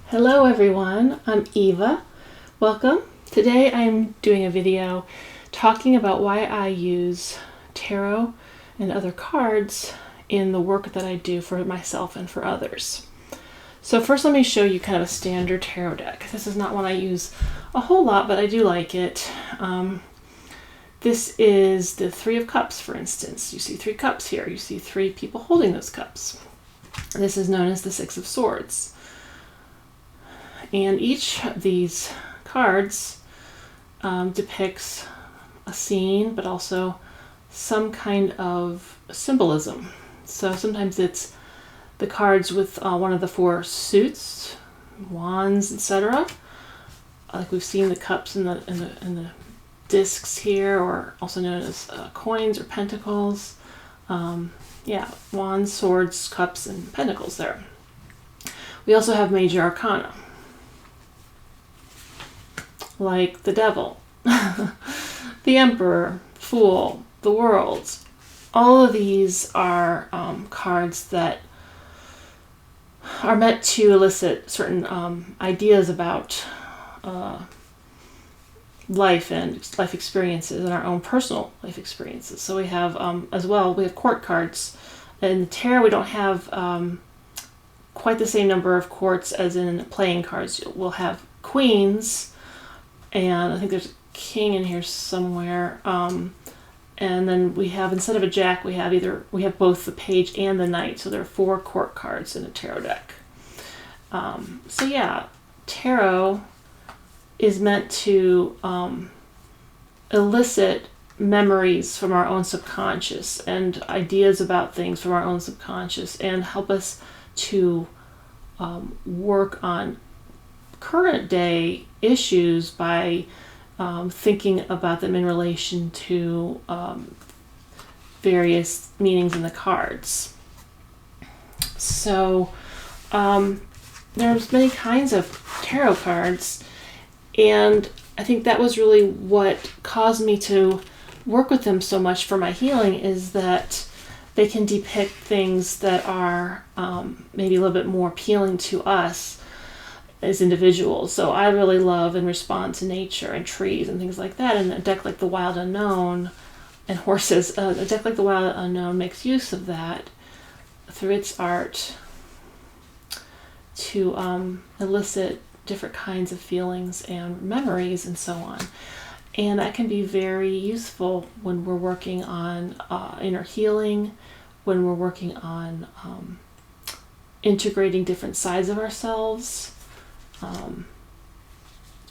Hello everyone, I'm Eva. Welcome. Today I'm doing a video talking about why I use tarot and other cards in the work that I do for myself and for others. So first let me show you kind of a standard tarot deck. This is not one I use a whole lot, but I do like it. This is the Three of Cups, for instance. You see three cups here. You see three people holding those cups. This is known as the Six of Swords. And each of these cards depicts a scene, but also some kind of symbolism. So sometimes it's the cards with one of the four suits, wands, etc. Like we've seen the cups and the discs here, or also known as coins or pentacles. Yeah, wands, swords, cups, and pentacles there. We also have major arcana, like the devil, the emperor, fool, the world. All of these are cards that are meant to elicit certain ideas about life and life experiences and our own personal life experiences. So we have as well, we have court cards. In the tarot we don't have quite the same number of courts as in playing cards. We'll have queens, and I think there's a king in here somewhere. And then we have, instead of a jack, we have both the page and the knight. So there are four court cards in a tarot deck. So yeah, tarot is meant to elicit memories from our own subconscious and ideas about things from our own subconscious, and help us to work on current day issues by thinking about them in relation to various meanings in the cards. So there's many kinds of tarot cards, and I think that was really what caused me to work with them so much for my healing, is that they can depict things that are maybe a little bit more appealing to us as individuals. So I really love and respond to nature and trees and things like that. And a deck like the Wild Unknown and horses, a deck like the Wild Unknown makes use of that through its art to elicit different kinds of feelings and memories and so on. And that can be very useful when we're working on inner healing, when we're working on integrating different sides of ourselves.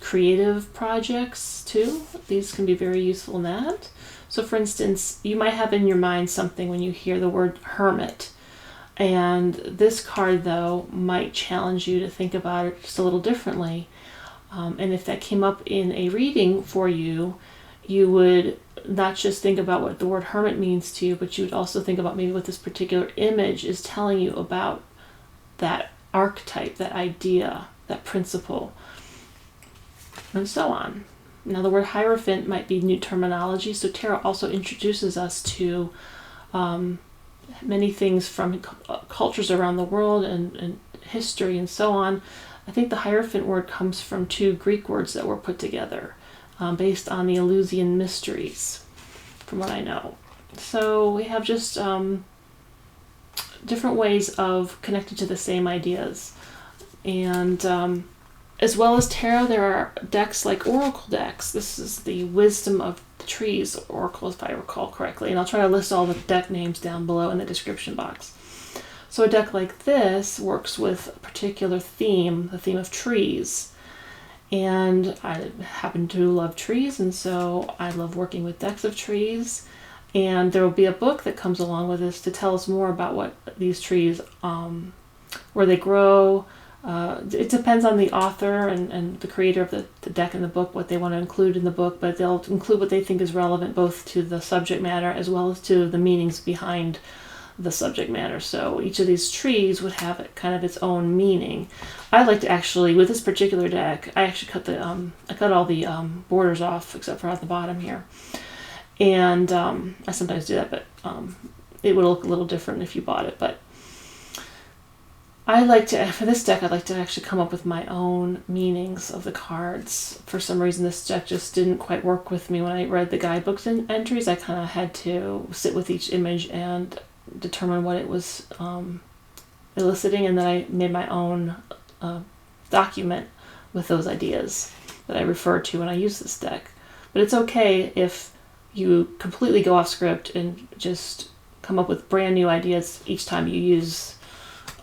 Creative projects too. These can be very useful in that. So for instance, you might have in your mind something when you hear the word hermit, and this card though might challenge you to think about it just a little differently. And if that came up in a reading for you, you would not just think about what the word hermit means to you, but you would also think about maybe what this particular image is telling you about that archetype, that idea, that principle, and so on. Now the word Hierophant might be new terminology, so tarot also introduces us to many things from cultures around the world and history and so on. I think the Hierophant word comes from two Greek words that were put together based on the Eleusinian mysteries, from what I know. So we have just different ways of connecting to the same ideas. And as well as tarot, there are decks like oracle decks. This is the Wisdom of the Trees oracle, if I recall correctly. And I'll try to list all the deck names down below in the description box. So a deck like this works with a particular theme, the theme of trees. And I happen to love trees, and so I love working with decks of trees. And there will be a book that comes along with this to tell us more about what these trees, where they grow. It depends on the author and the creator of the deck and the book, what they want to include in the book, but they'll include what they think is relevant both to the subject matter as well as to the meanings behind the subject matter. So each of these trees would have kind of its own meaning. I like to actually, with this particular deck, I actually cut all the borders off except for at the bottom here. And I sometimes do that, but it would look a little different if you bought it. But for this deck, I'd like to actually come up with my own meanings of the cards. For some reason, this deck just didn't quite work with me. When I read the guidebook entries, I kind of had to sit with each image and determine what it was eliciting, and then I made my own document with those ideas that I refer to when I use this deck. But it's okay if you completely go off script and just come up with brand new ideas each time you use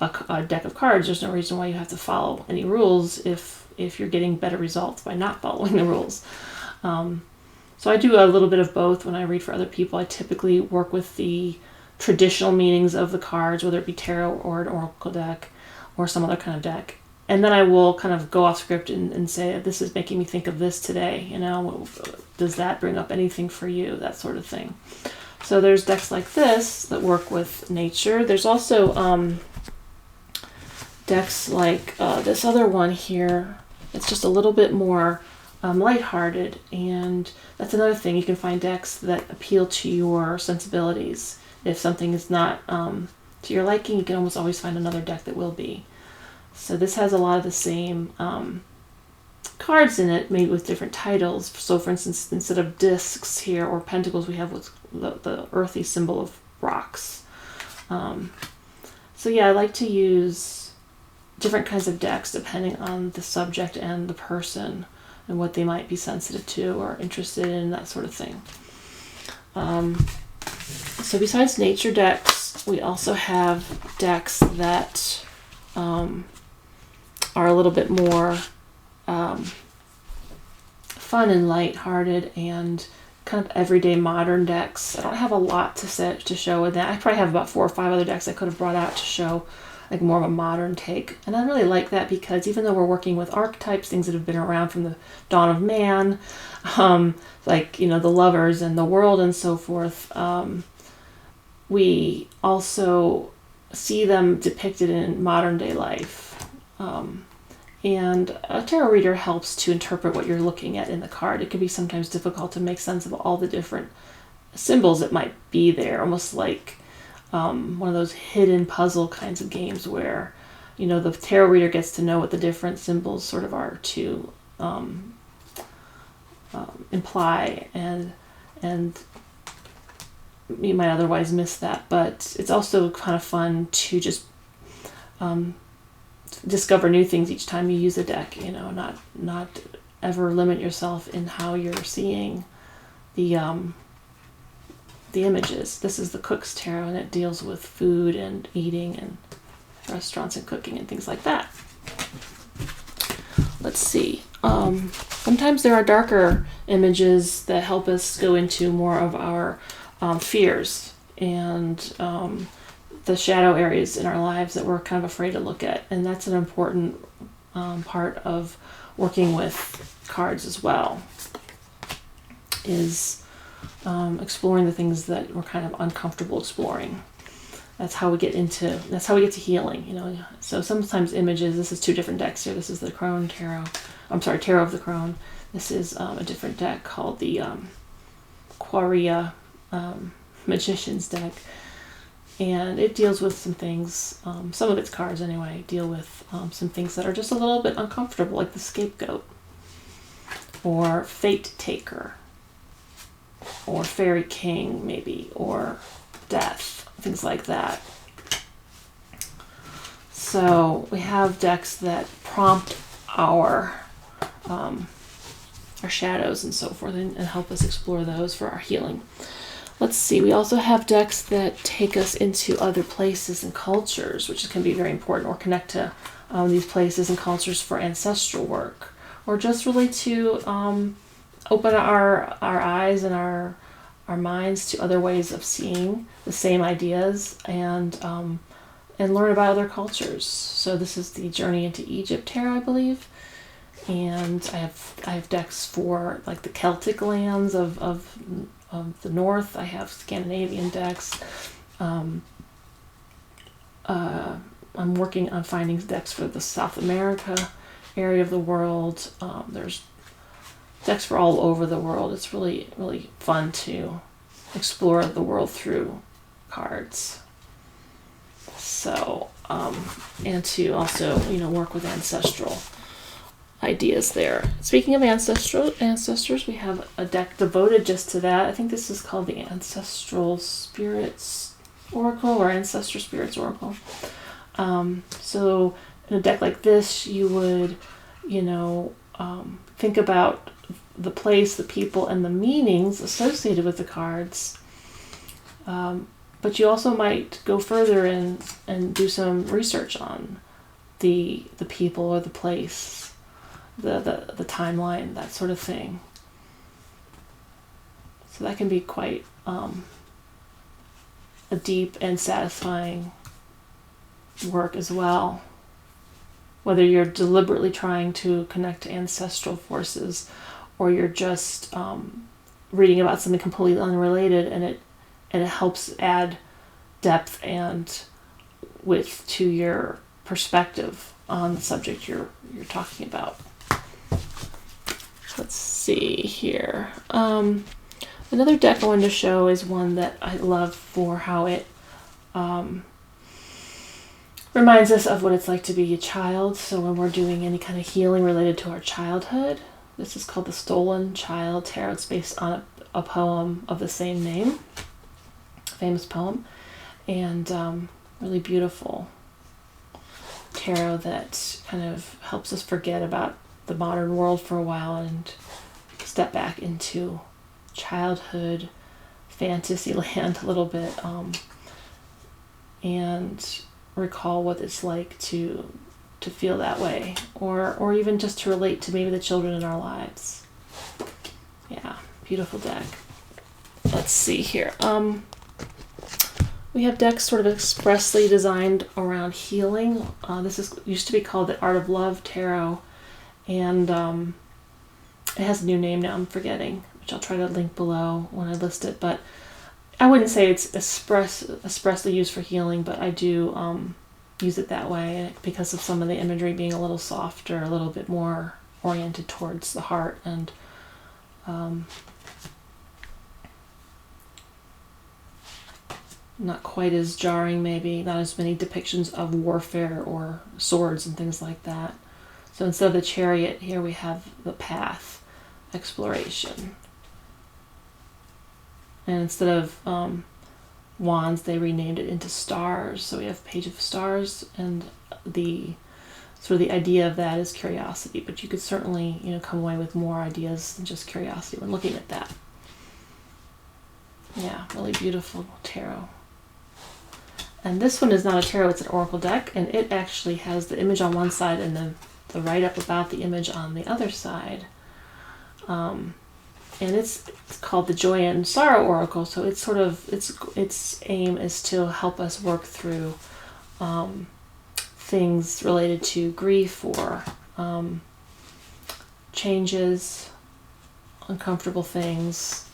a deck of cards. There's no reason why you have to follow any rules if you're getting better results by not following the rules. So I do a little bit of both when I read for other people. I typically work with the traditional meanings of the cards, whether it be tarot or an oracle deck or some other kind of deck. And then I will kind of go off script and say, this is making me think of this today. Does that bring up anything for you? That sort of thing. So there's decks like this that work with nature. There's also decks like this other one here. It's just a little bit more lighthearted, and that's another thing. You can find decks that appeal to your sensibilities. If something is not to your liking, you can almost always find another deck that will be. So this has a lot of the same cards in it, made with different titles. So for instance, instead of discs here or pentacles, we have what's the earthy symbol of rocks. So yeah, I like to use different kinds of decks depending on the subject and the person and what they might be sensitive to or interested in, that sort of thing. So besides nature decks, we also have decks that are a little bit more fun and lighthearted and kind of everyday modern decks. I don't have a lot to show with that. I probably have about 4 or 5 other decks I could have brought out to show like more of a modern take. And I really like that because even though we're working with archetypes, things that have been around from the dawn of man, like, the lovers and the world and so forth, we also see them depicted in modern day life. And a tarot reader helps to interpret what you're looking at in the card. It can be sometimes difficult to make sense of all the different symbols that might be there, almost like one of those hidden puzzle kinds of games where, the tarot reader gets to know what the different symbols sort of are to imply, and you might otherwise miss that. But it's also kind of fun to just discover new things each time you use a deck, not ever limit yourself in how you're seeing the images. This is the Cook's Tarot, and it deals with food and eating and restaurants and cooking and things like that. Let's see. Sometimes there are darker images that help us go into more of our fears and the shadow areas in our lives that we're kind of afraid to look at. And that's an important part of working with cards as well, is exploring the things that we're kind of uncomfortable exploring. That's how we get to healing, So sometimes images, this is 2 different decks here. This is the Crone Tarot. Tarot of the Crone. This is a different deck called the Quareia Magician's deck. And it deals with some things, some of its cards anyway, deal with some things that are just a little bit uncomfortable, like the Scapegoat, or Fate Taker, or Fairy King maybe, or Death, things like that. So we have decks that prompt our shadows and so forth, and help us explore those for our healing. Let's see, we also have decks that take us into other places and cultures, which can be very important, or connect to these places and cultures for ancestral work, or just really to open our eyes and our minds to other ways of seeing the same ideas, and learn about other cultures. So this is the Journey into Egypt Tarot, I believe. And I have decks for like the Celtic lands of the north. I have Scandinavian decks. I'm working on finding decks for the South America area of the world. There's decks for all over the world. It's really, really fun to explore the world through cards. So and to also, work with ancestral ideas there. Speaking of ancestors, we have a deck devoted just to that. I think this is called the Ancestral Spirits Oracle or Ancestor Spirits Oracle. So in a deck like this, you would, think about the place, the people, and the meanings associated with the cards. But you also might go further and do some research on the people or the place, the timeline, that sort of thing. So that can be quite a deep and satisfying work as well. Whether you're deliberately trying to connect to ancestral forces, or you're just reading about something completely unrelated, and it helps add depth and width to your perspective on the subject you're talking about. Let's see here. Another deck I wanted to show is one that I love for how it reminds us of what it's like to be a child. So when we're doing any kind of healing related to our childhood, this is called the Stolen Child Tarot. It's based on a poem of the same name, a famous poem, and really beautiful tarot that kind of helps us forget about the modern world for a while and step back into childhood fantasy land a little bit, and recall what it's like to feel that way, or even just to relate to maybe the children in our lives. Yeah, beautiful deck. Let's see here. We have decks sort of expressly designed around healing. This used to be called the Art of Love Tarot, and it has a new name now, I'm forgetting, which I'll try to link below when I list it. But I wouldn't say it's expressly used for healing, but I do use it that way because of some of the imagery being a little softer, a little bit more oriented towards the heart, and not quite as jarring, maybe, not as many depictions of warfare or swords and things like that. So instead of the Chariot, here we have the Path, exploration. And instead of wands, they renamed it into stars. So we have Page of Stars, and the idea of that is curiosity. But you could certainly, come away with more ideas than just curiosity when looking at that. Yeah, really beautiful tarot. And this one is not a tarot, it's an oracle deck, and it actually has the image on one side and then the write-up about the image on the other side. And it's called the Joy and Sorrow Oracle, so it's sort of, its aim is to help us work through things related to grief or changes, uncomfortable things.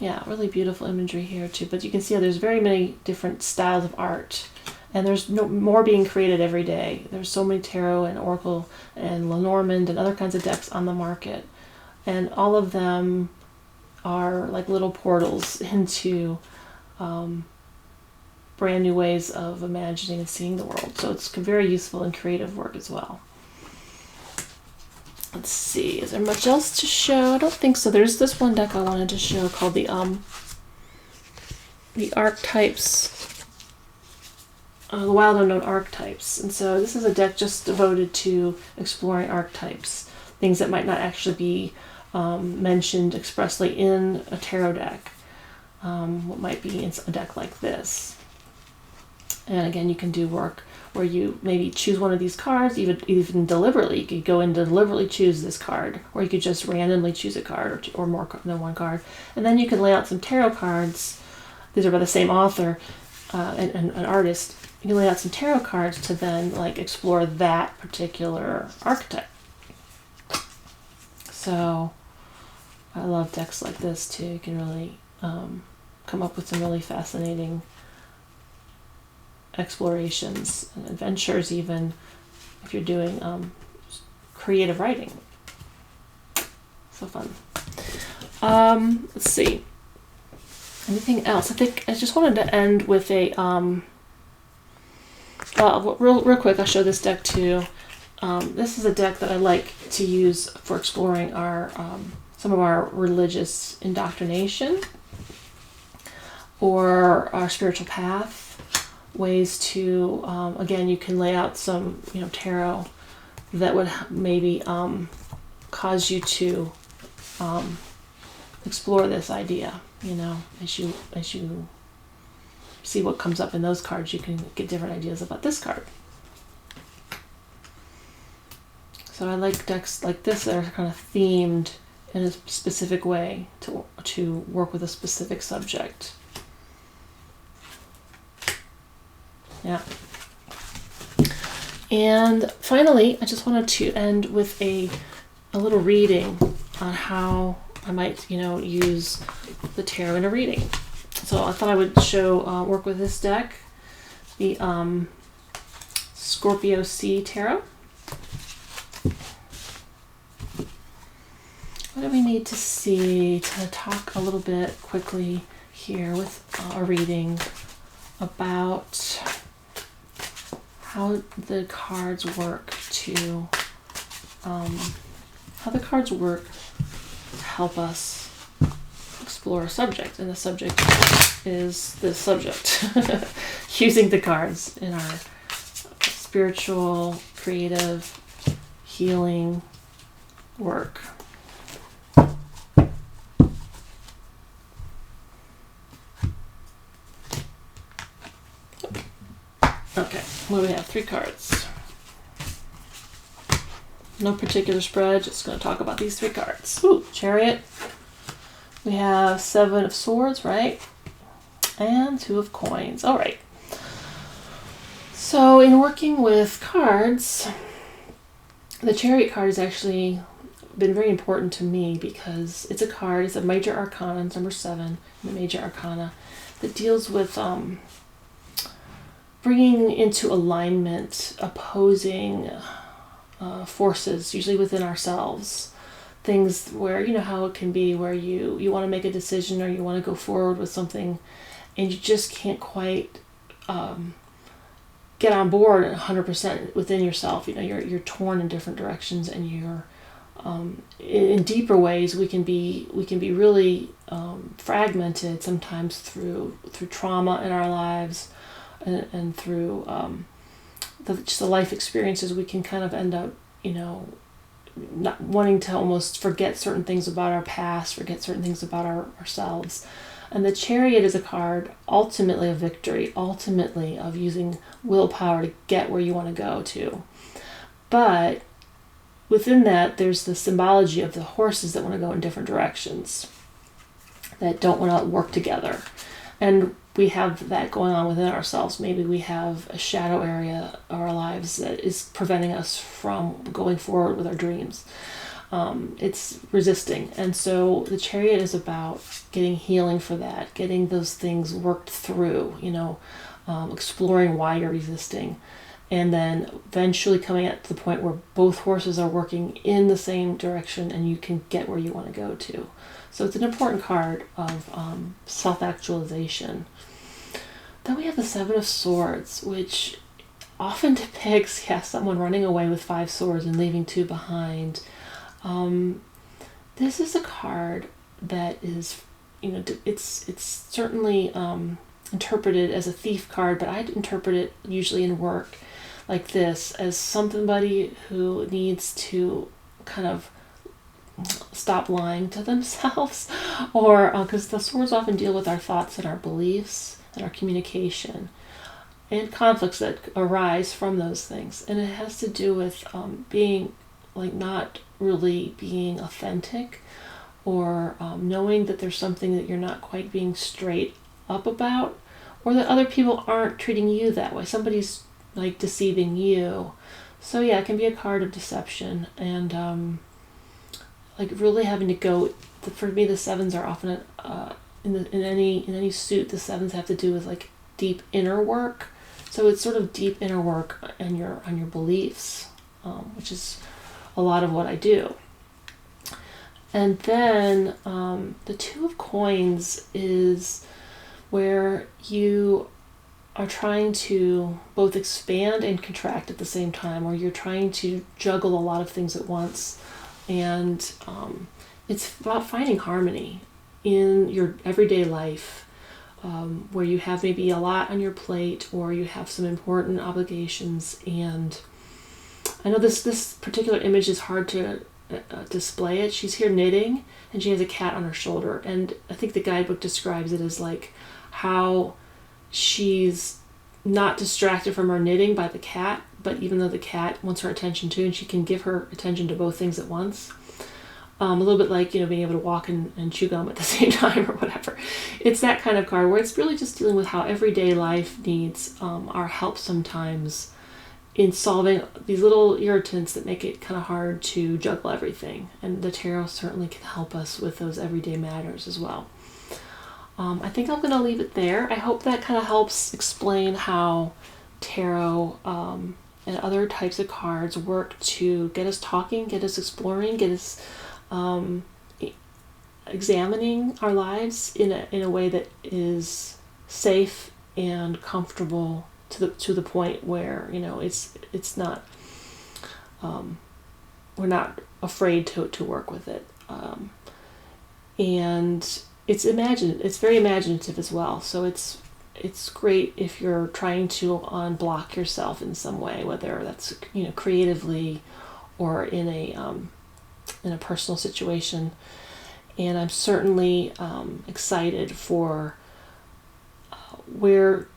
Yeah, really beautiful imagery here too. But you can see how there's very many different styles of art, and there's more being created every day. There's so many tarot and oracle and Lenormand and other kinds of decks on the market, and all of them are like little portals into brand new ways of imagining and seeing the world. So it's very useful and creative work as well. Let's see, is there much else to show? I don't think so. There's this one deck I wanted to show called the Archetypes, the Wild Unknown Archetypes. And so this is a deck just devoted to exploring archetypes, things that might not actually be mentioned expressly in a tarot deck, what might be in a deck like this. And again, you can do work where you maybe choose one of these cards, even deliberately. You could go in and deliberately choose this card, or you could just randomly choose a card or more than one card. And then you can lay out some tarot cards. These are by the same author and an artist. You can lay out some tarot cards to then explore that particular archetype. So I love decks like this too. You can really come up with some really fascinating explorations and adventures, even if you're doing creative writing. So fun. Let's see. Anything else? I think I just wanted to end with a real quick, I'll show this deck too. This is a deck that I like to use for exploring our some of our religious indoctrination or our spiritual path. Ways to, again, you can lay out some, tarot that would maybe cause you to explore this idea. As you see what comes up in those cards, you can get different ideas about this card. So I like decks like this that are kind of themed in a specific way to work with a specific subject. Yeah. And finally, I just wanted to end with a little reading on how I might, use the tarot in a reading. So I thought I would work with this deck, the Scorpio Sea Tarot. What do we need to see to talk a little bit quickly here with a reading about how the cards work to help us explore a subject, and the subject is the subject. Using the cards in our spiritual, creative, healing work. Okay, what do we have? 3 cards. No particular spread, just going to talk about these 3 cards. Ooh, Chariot. We have 7 of Swords, right? And 2 of Coins. All right. So in working with cards, the Chariot card has actually been very important to me because it's a major arcana, it's number 7 in the major arcana, that deals with bringing into alignment opposing forces, usually within ourselves. Things where, how it can be where you want to make a decision or you want to go forward with something and you just can't quite get on board 100% within yourself. You're torn in different directions, and you're in deeper ways we can be really fragmented sometimes through trauma in our lives. And through just the life experiences, we can kind of end up, not wanting to almost forget certain things about our past, forget certain things about ourselves. And the Chariot is a card, ultimately of victory, ultimately of using willpower to get where you want to go to. But within that, there's the symbology of the horses that want to go in different directions, that don't want to work together. And we have that going on within ourselves. Maybe we have a shadow area of our lives that is preventing us from going forward with our dreams. It's resisting. And so the Chariot is about getting healing for that, getting those things worked through, exploring why you're resisting. And then eventually coming at the point where both horses are working in the same direction and you can get where you want to go to. So it's an important card of self-actualization. Then we have the 7 of Swords, which often depicts, someone running away with 5 swords and leaving 2 behind. This is a card that is, it's certainly interpreted as a thief card, but I interpret it usually in work like this as somebody who needs to kind of stop lying to themselves, or because the swords often deal with our thoughts and our beliefs and our communication and conflicts that arise from those things. And it has to do with being not really being authentic, or knowing that there's something that you're not quite being straight up about, or that other people aren't treating you that way. Somebody's deceiving you. So yeah, it can be a card of deception, and really having to go. For me, the 7s are often in any suit. The 7s have to do with deep inner work. So it's sort of deep inner work on your beliefs, which is a lot of what I do. And then the 2 of Coins is where you are trying to both expand and contract at the same time, or you're trying to juggle a lot of things at once. And it's about finding harmony in your everyday life, where you have maybe a lot on your plate, or you have some important obligations. And I know this particular image is hard to display it. She's here knitting, and she has a cat on her shoulder. And I think the guidebook describes it as like how she's not distracted from her knitting by the cat, but even though the cat wants her attention too, and she can give her attention to both things at once. A little bit like, being able to walk and chew gum at the same time or whatever. It's that kind of card where it's really just dealing with how everyday life needs our help sometimes in solving these little irritants that make it kind of hard to juggle everything. And the tarot certainly can help us with those everyday matters as well. I think I'm going to leave it there. I hope that kind of helps explain how tarot and other types of cards work to get us talking, get us exploring, get us examining our lives in a way that is safe and comfortable to the point where it's not we're not afraid to work with it, and it's very imaginative as well. So it's great if you're trying to unblock yourself in some way, whether that's creatively or in a personal situation. And I'm certainly excited for where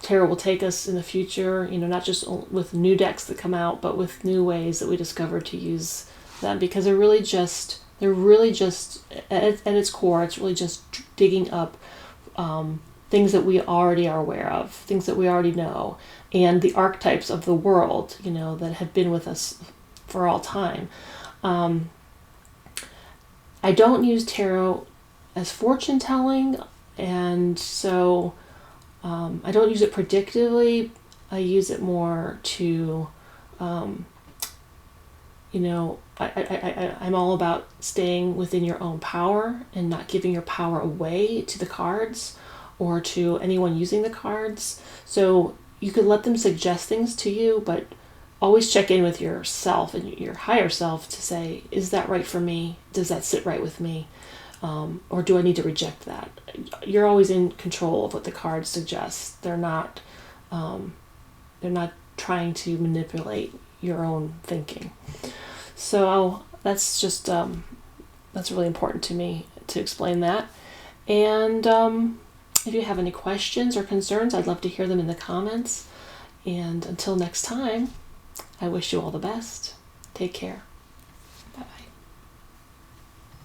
tarot will take us in the future, not just with new decks that come out, but with new ways that we discover to use them, because they're really just at its core, it's really just digging up things that we already are aware of, things that we already know, and the archetypes of the world, that have been with us for all time. I don't use tarot as fortune telling, and so I don't use it predictively. I use it more to, I'm all about staying within your own power and not giving your power away to the cards or to anyone using the cards. So you could let them suggest things to you, but always check in with yourself and your higher self to say, is that right for me? Does that sit right with me? Or do I need to reject that? You're always in control of what the cards suggest. They're not trying to manipulate your own thinking. So that's just that's really important to me to explain that. And if you have any questions or concerns, I'd love to hear them in the comments. And until next time, I wish you all the best. Take care. Bye-bye.